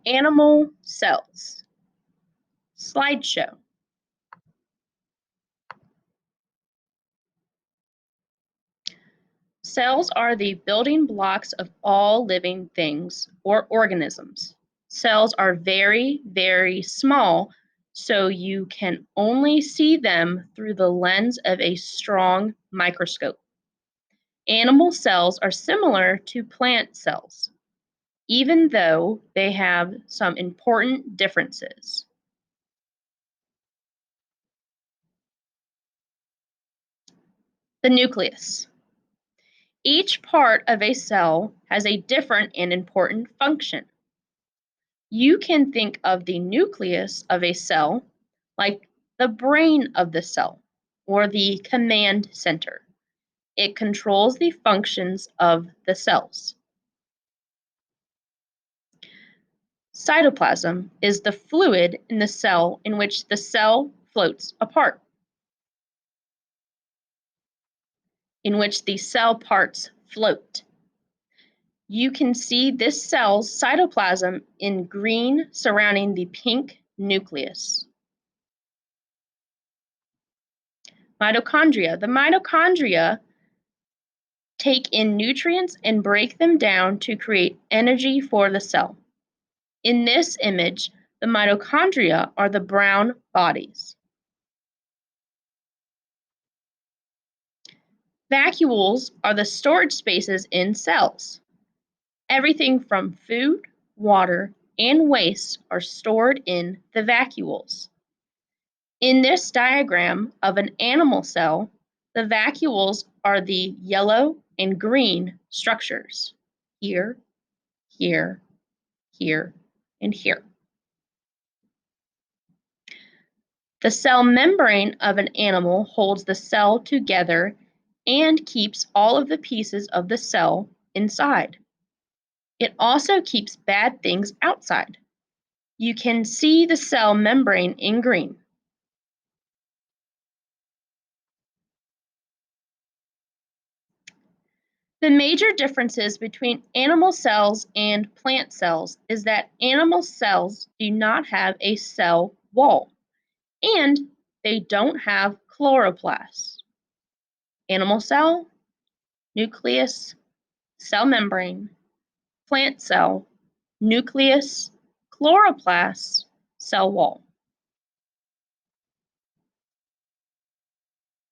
Animal cells. Slideshow. Cells are the building blocks of all living things or organisms. Cells are very, very small, so you can only see them through the lens of a strong microscope. Animal cells are similar to plant cells, even though they have some important differences. The nucleus. Each part of a cell has a different and important function. You can think of the nucleus of a cell like the brain of the cell or the command center. It controls the functions of the cells. Cytoplasm is the fluid in the cell in which the cell floats apart, in which the cell parts float. You can see this cell's cytoplasm in green surrounding the pink nucleus. Mitochondria. The mitochondria take in nutrients and break them down to create energy for the cell. In this image, the mitochondria are the brown bodies. Vacuoles are the storage spaces in cells. Everything from food, water, and waste are stored in the vacuoles. In this diagram of an animal cell, the vacuoles are the yellow and green structures. Here, here, here, and here. The cell membrane of an animal holds the cell together and keeps all of the pieces of the cell inside. It also keeps bad things outside. You can see the cell membrane in green. The major differences between animal cells and plant cells is that animal cells do not have a cell wall, and they don't have chloroplasts. Animal cell, nucleus, cell membrane, plant cell, nucleus, chloroplast, cell wall.